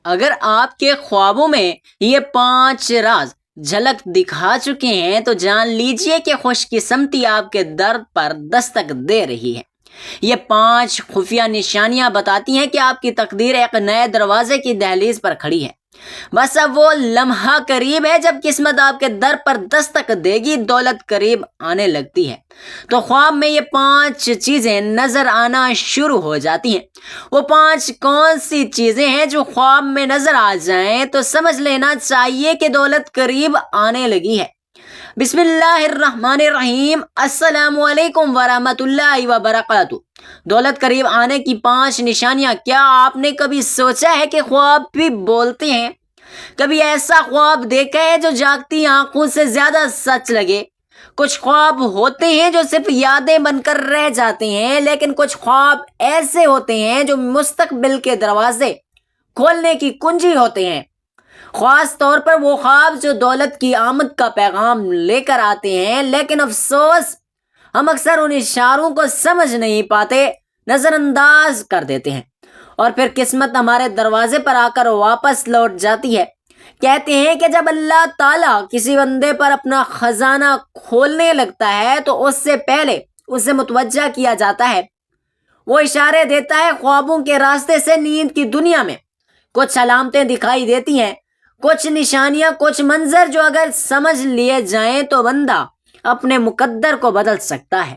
اگر آپ کے خوابوں میں یہ 5 راز جھلک دکھا چکے ہیں تو جان لیجئے کہ خوش قسمتی آپ کے در پر دستک دے رہی ہے۔ یہ 5 خفیہ نشانیاں بتاتی ہیں کہ آپ کی تقدیر ایک نئے دروازے کی دہلیز پر کھڑی ہے۔ بس اب وہ لمحہ قریب ہے جب قسمت آپ کے در پر دستک دے گی، دولت قریب آنے لگتی ہے تو خواب میں یہ 5 چیزیں نظر آنا شروع ہو جاتی ہیں۔ وہ 5 کون سی چیزیں ہیں جو خواب میں نظر آ جائیں تو سمجھ لینا چاہیے کہ دولت قریب آنے لگی ہے۔ بسم اللہ الرحمن الرحیم۔ السلام علیکم ورحمۃ اللہ وبرکاتہ۔ دولت قریب آنے کی 5 نشانیاں۔ کیا آپ نے کبھی سوچا ہے کہ خواب بھی بولتے ہیں؟ کبھی ایسا خواب دیکھا ہے جو جاگتی آنکھوں سے زیادہ سچ لگے؟ کچھ خواب ہوتے ہیں جو صرف یادیں بن کر رہ جاتے ہیں، لیکن کچھ خواب ایسے ہوتے ہیں جو مستقبل کے دروازے کھولنے کی کنجی ہوتے ہیں۔ خاص طور پر وہ خواب جو دولت کی آمد کا پیغام لے کر آتے ہیں، لیکن افسوس ہم اکثر ان اشاروں کو سمجھ نہیں پاتے، نظر انداز کر دیتے ہیں، اور پھر قسمت ہمارے دروازے پر آ کر واپس لوٹ جاتی ہے۔ کہتے ہیں کہ جب اللہ تعالیٰ کسی بندے پر اپنا خزانہ کھولنے لگتا ہے تو اس سے پہلے اسے متوجہ کیا جاتا ہے۔ وہ اشارے دیتا ہے خوابوں کے راستے سے نیند کی دنیا میں کچھ علامتیں دکھائی دیتی ہیں، کچھ نشانیاں، کچھ منظر جو اگر سمجھ لیے جائیں تو بندہ اپنے مقدر کو بدل سکتا ہے،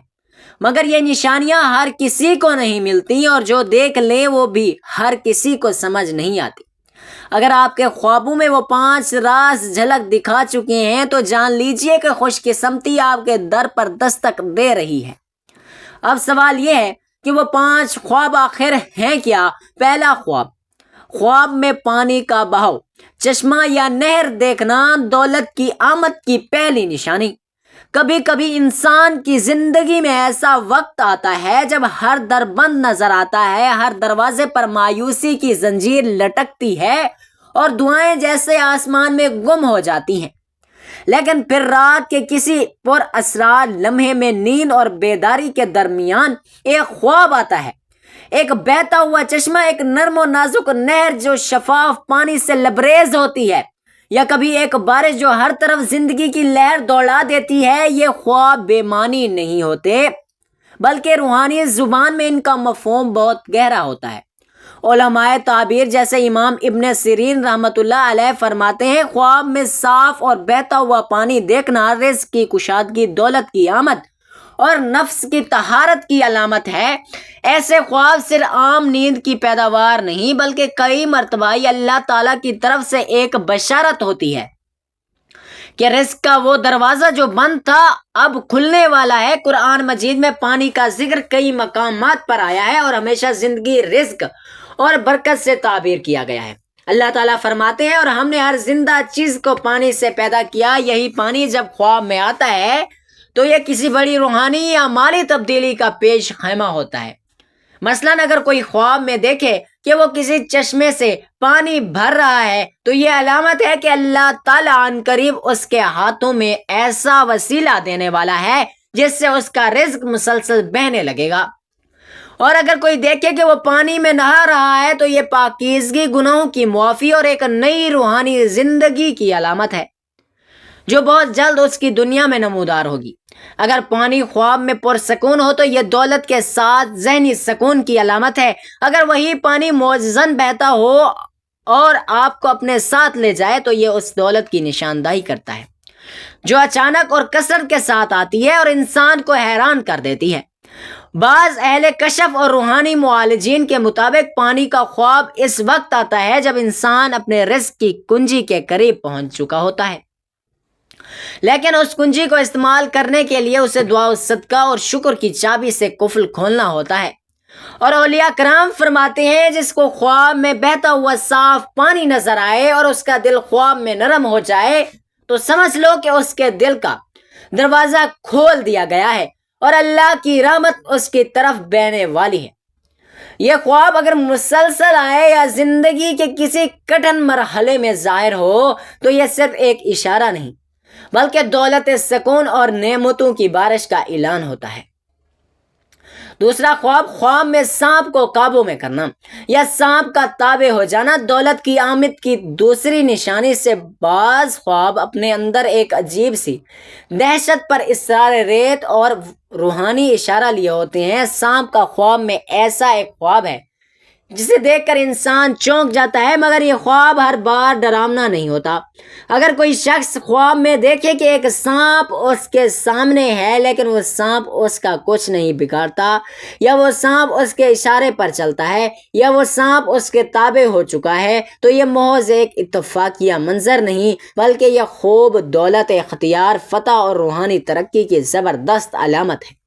مگر یہ نشانیاں ہر کسی کو نہیں ملتی، اور جو دیکھ لیں وہ بھی ہر کسی کو سمجھ نہیں آتی۔ اگر آپ کے خوابوں میں وہ 5 راز جھلک دکھا چکے ہیں تو جان لیجئے کہ خوش قسمتی آپ کے در پر دستک دے رہی ہے۔ اب سوال یہ ہے کہ وہ 5 خواب آخر ہیں کیا؟ پہلا خواب، خواب میں پانی کا بہاؤ، چشمہ یا نہر دیکھنا دولت کی آمد کی پہلی نشانی۔ کبھی کبھی انسان کی زندگی میں ایسا وقت آتا ہے جب ہر در بند نظر آتا ہے، ہر دروازے پر مایوسی کی زنجیر لٹکتی ہے اور دعائیں جیسے آسمان میں گم ہو جاتی ہیں، لیکن پھر رات کے کسی پر اسرار لمحے میں نیند اور بیداری کے درمیان ایک خواب آتا ہے، ایک بہتا ہوا چشمہ، ایک نرم و نازک نہر جو شفاف پانی سے لبریز ہوتی ہے، یا کبھی ایک بارش جو ہر طرف زندگی کی لہر دوڑا دیتی ہے۔ یہ خواب بے معنی نہیں ہوتے، بلکہ روحانی زبان میں ان کا مفہوم بہت گہرا ہوتا ہے۔ علماء تعبیر جیسے امام ابن سیرین رحمۃ اللہ علیہ فرماتے ہیں، خواب میں صاف اور بہتا ہوا پانی دیکھنا رزق کی کشادگی، دولت کی آمد اور نفس کی طہارت کی علامت ہے۔ ایسے خواب صرف عام نیند کی پیداوار نہیں، بلکہ کئی مرتبہ یہ اللہ تعالیٰ کی طرف سے ایک بشارت ہوتی ہے کہ رزق کا وہ دروازہ جو بند تھا اب کھلنے والا ہے۔ قرآن مجید میں پانی کا ذکر کئی مقامات پر آیا ہے اور ہمیشہ زندگی، رزق اور برکت سے تعبیر کیا گیا ہے۔ اللہ تعالیٰ فرماتے ہیں، اور ہم نے ہر زندہ چیز کو پانی سے پیدا کیا۔ یہی پانی جب خواب میں آتا ہے تو یہ کسی بڑی روحانی یا مالی تبدیلی کا پیش خیمہ ہوتا ہے۔ مثلاً اگر کوئی خواب میں دیکھے کہ وہ کسی چشمے سے پانی بھر رہا ہے تو یہ علامت ہے کہ اللہ تعالیٰ عنقریب قریب اس کے ہاتھوں میں ایسا وسیلہ دینے والا ہے جس سے اس کا رزق مسلسل بہنے لگے گا۔ اور اگر کوئی دیکھے کہ وہ پانی میں نہا رہا ہے تو یہ پاکیزگی، گناہوں کی معافی اور ایک نئی روحانی زندگی کی علامت ہے جو بہت جلد اس کی دنیا میں نمودار ہوگی۔ اگر پانی خواب میں پرسکون ہو تو یہ دولت کے ساتھ ذہنی سکون کی علامت ہے۔ اگر وہی پانی معجزن بہتا ہو اور آپ کو اپنے ساتھ لے جائے تو یہ اس دولت کی نشاندہی کرتا ہے جو اچانک اور کثرت کے ساتھ آتی ہے اور انسان کو حیران کر دیتی ہے۔ بعض اہل کشف اور روحانی معالجین کے مطابق پانی کا خواب اس وقت آتا ہے جب انسان اپنے رزق کی کنجی کے قریب پہنچ چکا ہوتا ہے، لیکن اس کنجی کو استعمال کرنے کے لیے اسے دعا و صدقہ اور شکر کی چابی سے قفل کھولنا ہوتا ہے۔ اور اولیاء کرام فرماتے ہیں، جس کو خواب میں بہتا ہوا صاف پانی نظر آئے اور اس کا دل خواب میں نرم ہو جائے تو سمجھ لو کہ اس کے دل کا دروازہ کھول دیا گیا ہے اور اللہ کی رحمت اس کی طرف بہنے والی ہے۔ یہ خواب اگر مسلسل آئے یا زندگی کے کسی کٹھن مرحلے میں ظاہر ہو تو یہ صرف ایک اشارہ نہیں بلکہ دولت، سکون اور نعمتوں کی بارش کا اعلان ہوتا ہے۔ دوسرا خواب، خواب میں سانپ کو قابو میں کرنا یا سانپ کا تابع ہو جانا دولت کی آمد کی دوسری نشانی سے بعض خواب اپنے اندر ایک عجیب سی دہشت پر اصرار ریت اور روحانی اشارہ لیے ہوتے ہیں۔ سانپ کا خواب میں ایسا ایک خواب ہے جسے دیکھ کر انسان چونک جاتا ہے، مگر یہ خواب ہر بار ڈراونا نہیں ہوتا۔ اگر کوئی شخص خواب میں دیکھے کہ ایک سانپ اس کے سامنے ہے لیکن وہ سانپ اس کا کچھ نہیں بگاڑتا، یا وہ سانپ اس کے اشارے پر چلتا ہے، یا وہ سانپ اس کے تابع ہو چکا ہے، تو یہ محض ایک اتفاقیہ منظر نہیں بلکہ یہ خوب دولت، اختیار، فتح اور روحانی ترقی کی زبردست علامت ہے۔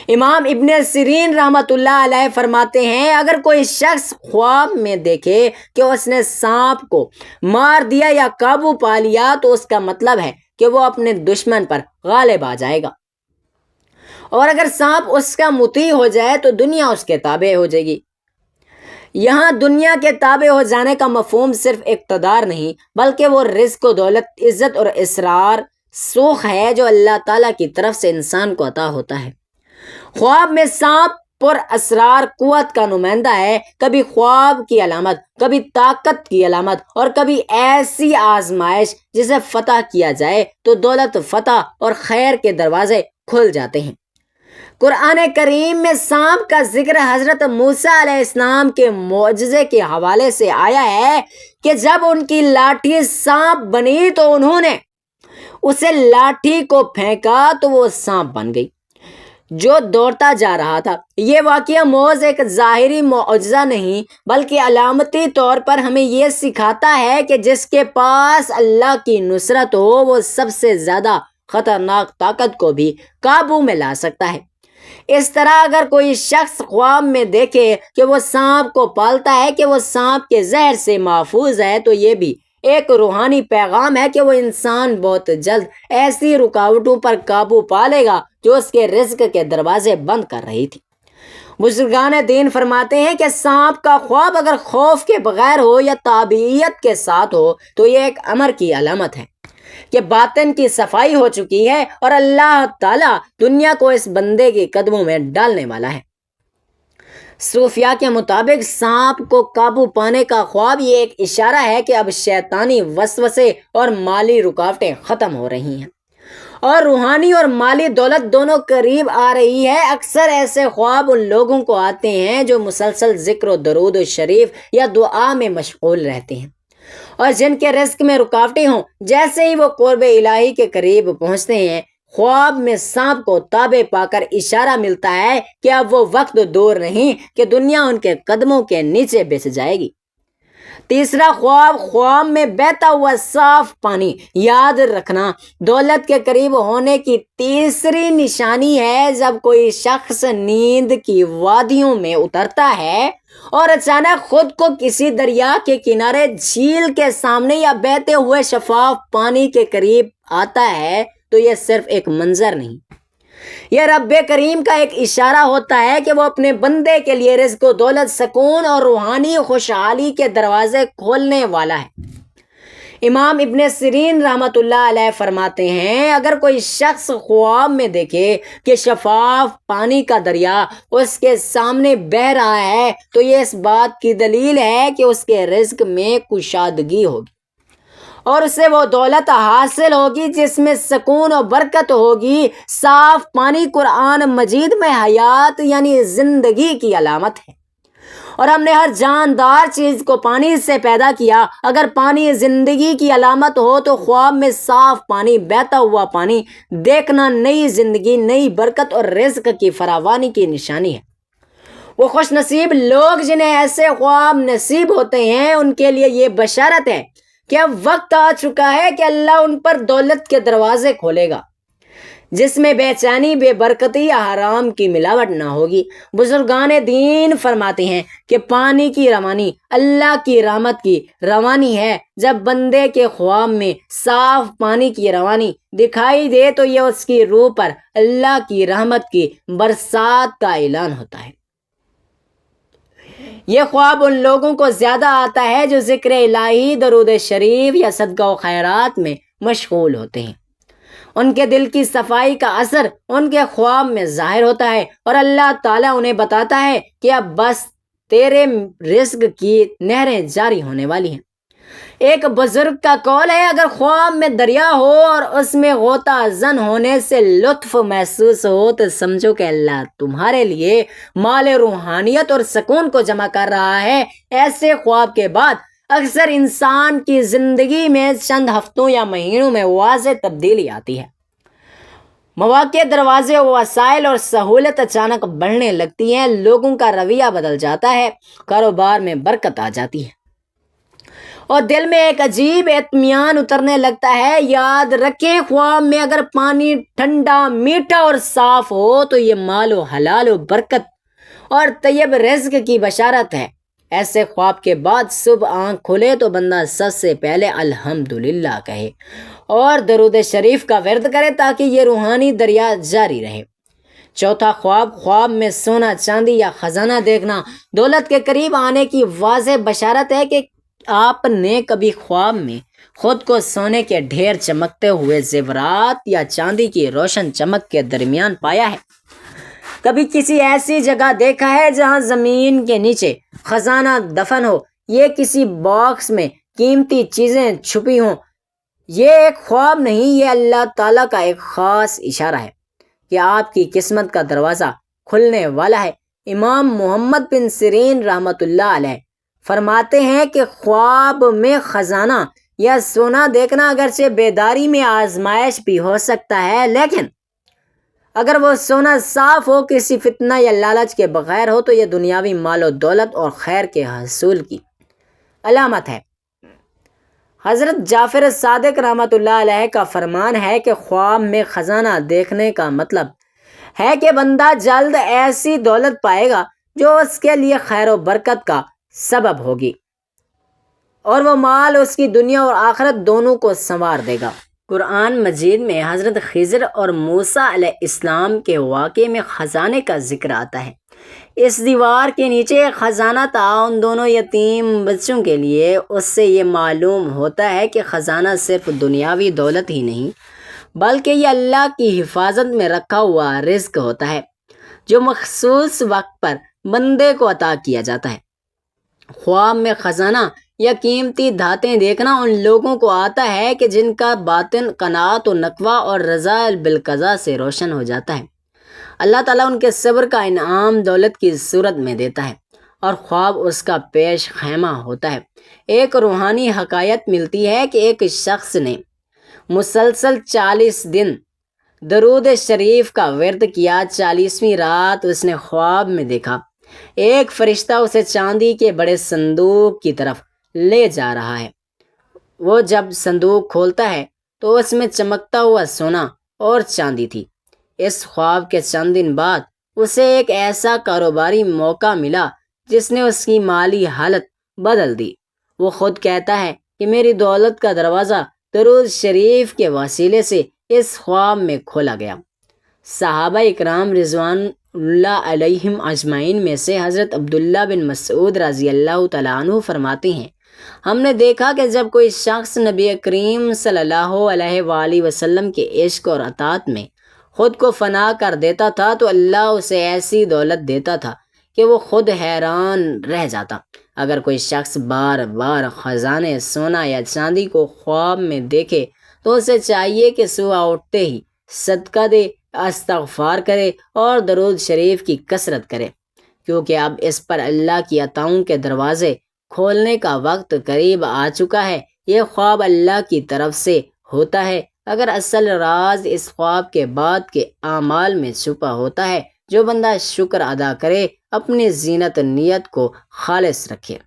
امام ابن سیرین رحمۃ اللہ علیہ فرماتے ہیں، اگر کوئی شخص خواب میں دیکھے کہ اس نے سانپ کو مار دیا یا قابو پا لیا تو اس کا مطلب ہے کہ وہ اپنے دشمن پر غالب آ جائے گا، اور اگر سانپ اس کا مطیع ہو جائے تو دنیا اس کے تابع ہو جائے گی۔ یہاں دنیا کے تابع ہو جانے کا مفہوم صرف اقتدار نہیں بلکہ وہ رزق و دولت، عزت اور اسرار سوخ ہے جو اللہ تعالیٰ کی طرف سے انسان کو عطا ہوتا ہے۔ خواب میں سانپ پر اسرار قوت کا نمائندہ ہے، کبھی خواب کی علامت، کبھی طاقت کی علامت، اور کبھی ایسی آزمائش جسے فتح کیا جائے تو دولت، فتح اور خیر کے دروازے کھل جاتے ہیں۔ قرآن کریم میں سانپ کا ذکر حضرت موسیٰ علیہ السلام کے معجزے کے حوالے سے آیا ہے کہ جب ان کی لاٹھی سانپ بنی تو انہوں نے اسے لاٹھی کو پھینکا تو وہ سانپ بن گئی جو دوڑتا جا رہا تھا۔ یہ واقعہ محض ایک ظاہری معجزہ نہیں بلکہ علامتی طور پر ہمیں یہ سکھاتا ہے کہ جس کے پاس اللہ کی نصرت ہو وہ سب سے زیادہ خطرناک طاقت کو بھی قابو میں لا سکتا ہے۔ اس طرح اگر کوئی شخص خواب میں دیکھے کہ وہ سانپ کو پالتا ہے، کہ وہ سانپ کے زہر سے محفوظ ہے، تو یہ بھی ایک روحانی پیغام ہے کہ وہ انسان بہت جلد ایسی رکاوٹوں پر قابو پا لے گا جو اس کے رزق کے دروازے بند کر رہی تھی۔ بزرگان دین فرماتے ہیں کہ سانپ کا خواب اگر خوف کے بغیر ہو یا تابعیت کے ساتھ ہو تو یہ ایک امر کی علامت ہے کہ باطن کی صفائی ہو چکی ہے اور اللہ تعالیٰ دنیا کو اس بندے کے قدموں میں ڈالنے والا ہے۔ صوفیاء کے مطابق سانپ کو قابو پانے کا خواب یہ ایک اشارہ ہے کہ اب شیطانی وسوسے اور مالی رکاوٹیں ختم ہو رہی ہیں اور روحانی اور مالی دولت دونوں قریب آ رہی ہے۔ اکثر ایسے خواب ان لوگوں کو آتے ہیں جو مسلسل ذکر و درود و شریف یا دعا میں مشغول رہتے ہیں اور جن کے رزق میں رکاوٹیں ہوں۔ جیسے ہی وہ قرب الہی کے قریب پہنچتے ہیں، خواب میں سانپ کو تابع پا کر اشارہ ملتا ہے کہ اب وہ وقت دور نہیں کہ دنیا ان کے قدموں کے نیچے بچ جائے گی۔ تیسرا خواب، خواب میں بہتا ہوا صاف پانی۔ یاد رکھنا، دولت کے قریب ہونے کی تیسری نشانی ہے جب کوئی شخص نیند کی وادیوں میں اترتا ہے اور اچانک خود کو کسی دریا کے کنارے، جھیل کے سامنے یا بہتے ہوئے شفاف پانی کے قریب آتا ہے، تو یہ صرف ایک منظر نہیں، یہ رب کریم کا ایک اشارہ ہوتا ہے کہ وہ اپنے بندے کے لیے رزق و دولت، سکون اور روحانی خوشحالی کے دروازے کھولنے والا ہے۔ امام ابن سیرین رحمۃ اللہ علیہ فرماتے ہیں، اگر کوئی شخص خواب میں دیکھے کہ شفاف پانی کا دریا اس کے سامنے بہہ رہا ہے تو یہ اس بات کی دلیل ہے کہ اس کے رزق میں کشادگی ہوگی اور اسے وہ دولت حاصل ہوگی جس میں سکون و برکت ہوگی۔ صاف پانی قرآن مجید میں حیات یعنی زندگی کی علامت ہے، اور ہم نے ہر جاندار چیز کو پانی سے پیدا کیا۔ اگر پانی زندگی کی علامت ہو تو خواب میں صاف پانی، بہتا ہوا پانی دیکھنا نئی زندگی، نئی برکت اور رزق کی فراوانی کی نشانی ہے۔ وہ خوش نصیب لوگ جنہیں ایسے خواب نصیب ہوتے ہیں، ان کے لیے یہ بشارت ہے کہ اب وقت آ چکا ہے کہ اللہ ان پر دولت کے دروازے کھولے گا جس میں بے چینی، بے برکتی یا حرام کی ملاوٹ نہ ہوگی۔ بزرگان دین فرماتے ہیں کہ پانی کی روانی اللہ کی رحمت کی روانی ہے۔ جب بندے کے خواب میں صاف پانی کی روانی دکھائی دے تو یہ اس کی روح پر اللہ کی رحمت کی برسات کا اعلان ہوتا ہے۔ یہ خواب ان لوگوں کو زیادہ آتا ہے جو ذکر الہی، درود شریف یا صدقہ و خیرات میں مشغول ہوتے ہیں۔ ان کے دل کی صفائی کا اثر ان کے خواب میں ظاہر ہوتا ہے اور اللہ تعالیٰ انہیں بتاتا ہے کہ اب بس تیرے رزق کی نہریں جاری ہونے والی ہیں۔ ایک بزرگ کا قول ہے، اگر خواب میں دریا ہو اور اس میں غوطہ زن ہونے سے لطف محسوس ہو تو سمجھو کہ اللہ تمہارے لیے مال روحانیت اور سکون کو جمع کر رہا ہے۔ ایسے خواب کے بعد اکثر انسان کی زندگی میں چند ہفتوں یا مہینوں میں واضح تبدیلی آتی ہے۔ مواقع، دروازے، وسائل اور سہولت اچانک بڑھنے لگتی ہیں، لوگوں کا رویہ بدل جاتا ہے، کاروبار میں برکت آ جاتی ہے اور دل میں ایک عجیب اطمینان اترنے لگتا ہے۔ یاد رکھیں، خواب میں اگر پانی ٹھنڈا، میٹھا اور صاف ہو تو یہ مال و حلال و برکت اور طیب رزق کی بشارت ہے۔ ایسے خواب کے بعد صبح آنکھ کھلے تو بندہ سب سے پہلے الحمدللہ کہے اور درود شریف کا ورد کرے تاکہ یہ روحانی دریا جاری رہے۔ چوتھا خواب، خواب میں سونا، چاندی یا خزانہ دیکھنا دولت کے قریب آنے کی واضح بشارت ہے کہ آپ نے کبھی خواب میں خود کو سونے کے ڈھیر، چمکتے ہوئے زیورات یا چاندی کی روشن چمک کے درمیان پایا ہے؟ کبھی کسی ایسی جگہ دیکھا ہے جہاں زمین کے نیچے خزانہ دفن ہو؟ یہ کسی باکس میں قیمتی چیزیں چھپی ہوں؟ یہ ایک خواب نہیں، یہ اللہ تعالیٰ کا ایک خاص اشارہ ہے کہ آپ کی قسمت کا دروازہ کھلنے والا ہے۔ امام محمد بن سیرین رحمۃ اللہ علیہ فرماتے ہیں کہ خواب میں خزانہ یا سونا دیکھنا اگرچہ بیداری میں آزمائش بھی ہو سکتا ہے، لیکن اگر وہ سونا صاف ہو، کسی فتنہ یا لالچ کے بغیر ہو تو یہ دنیاوی مال و دولت اور خیر کے حصول کی علامت ہے۔ حضرت جعفر صادق رحمۃ اللہ علیہ کا فرمان ہے کہ خواب میں خزانہ دیکھنے کا مطلب ہے کہ بندہ جلد ایسی دولت پائے گا جو اس کے لیے خیر و برکت کا سبب ہوگی اور وہ مال اس کی دنیا اور آخرت دونوں کو سنوار دے گا۔ قرآن مجید میں حضرت خضر اور موسیٰ علیہ السلام کے واقعے میں خزانے کا ذکر آتا ہے۔ اس دیوار کے نیچے ایک خزانہ تھا، ان دونوں یتیم بچوں کے لیے۔ اس سے یہ معلوم ہوتا ہے کہ خزانہ صرف دنیاوی دولت ہی نہیں بلکہ یہ اللہ کی حفاظت میں رکھا ہوا رزق ہوتا ہے جو مخصوص وقت پر بندے کو عطا کیا جاتا ہے۔ خواب میں خزانہ یا قیمتی دھاتیں دیکھنا ان لوگوں کو آتا ہے کہ جن کا باطن قناعت و نقوہ اور رضا بالقضاء سے روشن ہو جاتا ہے۔ اللہ تعالیٰ ان کے صبر کا انعام دولت کی صورت میں دیتا ہے اور خواب اس کا پیش خیمہ ہوتا ہے۔ ایک روحانی حکایت ملتی ہے کہ ایک شخص نے مسلسل 40 دن درود شریف کا ورد کیا۔ 40ویں رات اس نے خواب میں دیکھا ایک فرشتہ اسے چاندی کے بڑے صندوق کی طرف لے جا رہا ہے۔ وہ جب صندوق کھولتا ہے تو اس میں چمکتا ہوا سونا اور چاندی تھی۔ اس خواب کے چند دن بعد اسے ایک ایسا کاروباری موقع ملا جس نے اس کی مالی حالت بدل دی۔ وہ خود کہتا ہے کہ میری دولت کا دروازہ درود شریف کے وسیلے سے اس خواب میں کھولا گیا۔ صحابہ اکرام رضوان اللہ علیہم اجمعین میں سے حضرت عبداللہ بن مسعود رضی اللہ تعالیٰ عنہ فرماتے ہیں، ہم نے دیکھا کہ جب کوئی شخص نبی کریم صلی اللہ علیہ وآلہ وسلم کے عشق اور اطاعت میں خود کو فنا کر دیتا تھا تو اللہ اسے ایسی دولت دیتا تھا کہ وہ خود حیران رہ جاتا۔ اگر کوئی شخص بار بار خزانے، سونا یا چاندی کو خواب میں دیکھے تو اسے چاہیے کہ صبح اٹھتے ہی صدقہ دے، استغفار کرے اور درود شریف کی کثرت کرے، کیونکہ اب اس پر اللہ کی عطاؤں کے دروازے کھولنے کا وقت قریب آ چکا ہے۔ یہ خواب اللہ کی طرف سے ہوتا ہے۔ اگر اصل راز اس خواب کے بعد کے اعمال میں چھپا ہوتا ہے، جو بندہ شکر ادا کرے، اپنی زینت نیت کو خالص رکھے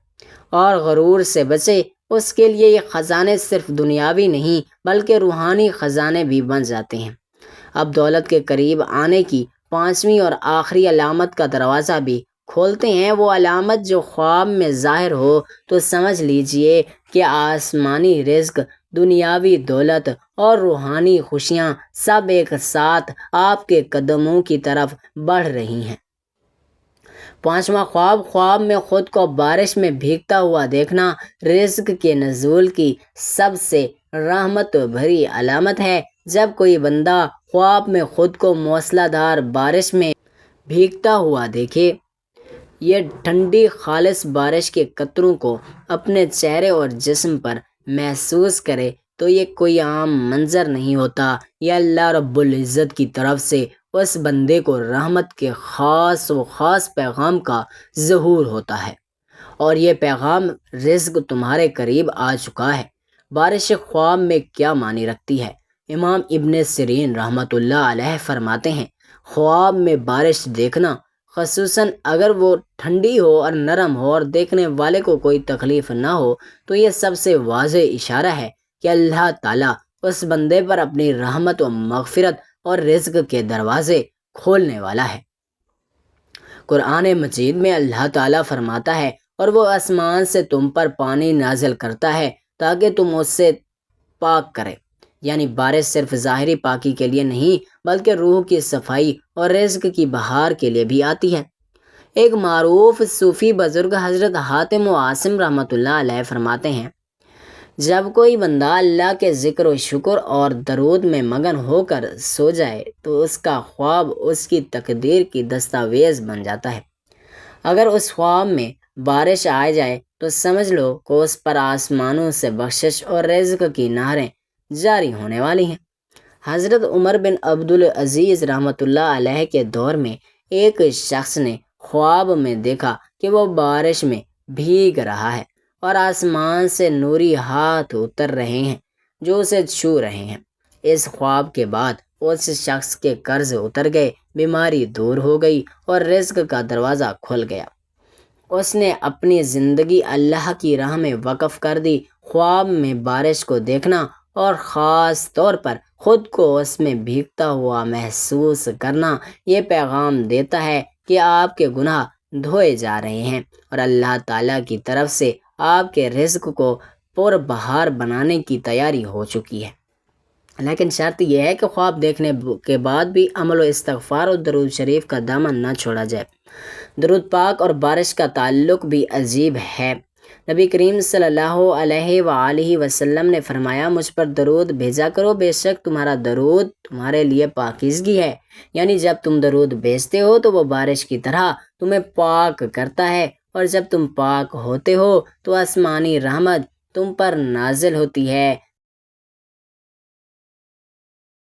اور غرور سے بچے، اس کے لیے یہ خزانے صرف دنیاوی نہیں بلکہ روحانی خزانے بھی بن جاتے ہیں۔ اب دولت کے قریب آنے کی 5ویں اور آخری علامت کا دروازہ بھی کھولتے ہیں۔ وہ علامت جو خواب میں ظاہر ہو تو سمجھ لیجئے کہ آسمانی رزق، دنیاوی دولت اور روحانی خوشیاں سب ایک ساتھ آپ کے قدموں کی طرف بڑھ رہی ہیں۔ 5واں خواب، خواب میں خود کو بارش میں بھیگتا ہوا دیکھنا رزق کے نزول کی سب سے رحمت بھری علامت ہے۔ جب کوئی بندہ خواب میں خود کو موسلا دھار بارش میں بھیگتا ہوا دیکھے، یہ ٹھنڈی خالص بارش کے قطروں کو اپنے چہرے اور جسم پر محسوس کرے، تو یہ کوئی عام منظر نہیں ہوتا، یہ اللہ رب العزت کی طرف سے اس بندے کو رحمت کے خاص پیغام کا ظہور ہوتا ہے، اور یہ پیغام رزق تمہارے قریب آ چکا ہے۔ بارش خواب میں کیا معنی رکھتی ہے؟ امام ابن سیرین رحمۃ اللہ علیہ فرماتے ہیں، خواب میں بارش دیکھنا، خصوصاً اگر وہ ٹھنڈی ہو اور نرم ہو اور دیکھنے والے کو کوئی تکلیف نہ ہو، تو یہ سب سے واضح اشارہ ہے کہ اللہ تعالیٰ اس بندے پر اپنی رحمت و مغفرت اور رزق کے دروازے کھولنے والا ہے۔ قرآن مجید میں اللہ تعالیٰ فرماتا ہے، اور وہ آسمان سے تم پر پانی نازل کرتا ہے تاکہ تم اس سے پاک کرے، یعنی بارش صرف ظاہری پاکی کے لیے نہیں بلکہ روح کی صفائی اور رزق کی بہار کے لیے بھی آتی ہے۔ ایک معروف صوفی بزرگ حضرت حاتم و عاصم رحمۃ اللہ علیہ فرماتے ہیں، جب کوئی بندہ اللہ کے ذکر و شکر اور درود میں مگن ہو کر سو جائے تو اس کا خواب اس کی تقدیر کی دستاویز بن جاتا ہے۔ اگر اس خواب میں بارش آ جائے تو سمجھ لو کہ اس پر آسمانوں سے بخشش اور رزق کی نہریں جاری ہونے والی ہیں۔ حضرت عمر بن عبدالعزیز رحمۃ اللہ علیہ کے دور میں ایک شخص نے خواب میں دیکھا کہ وہ بارش میں بھیگ رہا ہے اور آسمان سے نوری ہاتھ اتر رہے ہیں جو اسے چھو رہے ہیں۔ اس خواب کے بعد اس شخص کے قرض اتر گئے، بیماری دور ہو گئی اور رزق کا دروازہ کھل گیا۔ اس نے اپنی زندگی اللہ کی راہ میں وقف کر دی۔ خواب میں بارش کو دیکھنا اور خاص طور پر خود کو اس میں بھیگتا ہوا محسوس کرنا یہ پیغام دیتا ہے کہ آپ کے گناہ دھوئے جا رہے ہیں اور اللہ تعالیٰ کی طرف سے آپ کے رزق کو پر بہار بنانے کی تیاری ہو چکی ہے۔ لیکن شرط یہ ہے کہ خواب دیکھنے کے بعد بھی عمل و استغفار اور درود شریف کا دامن نہ چھوڑا جائے۔ درود پاک اور بارش کا تعلق بھی عجیب ہے۔ نبی کریم صلی اللہ علیہ وآلہ وسلم نے فرمایا، مجھ پر درود بھیجا کرو، بے شک تمہارا درود تمہارے لیے پاکیزگی ہے، یعنی جب تم درود بھیجتے ہو تو وہ بارش کی طرح تمہیں پاک کرتا ہے، اور جب تم پاک ہوتے ہو تو آسمانی رحمت تم پر نازل ہوتی ہے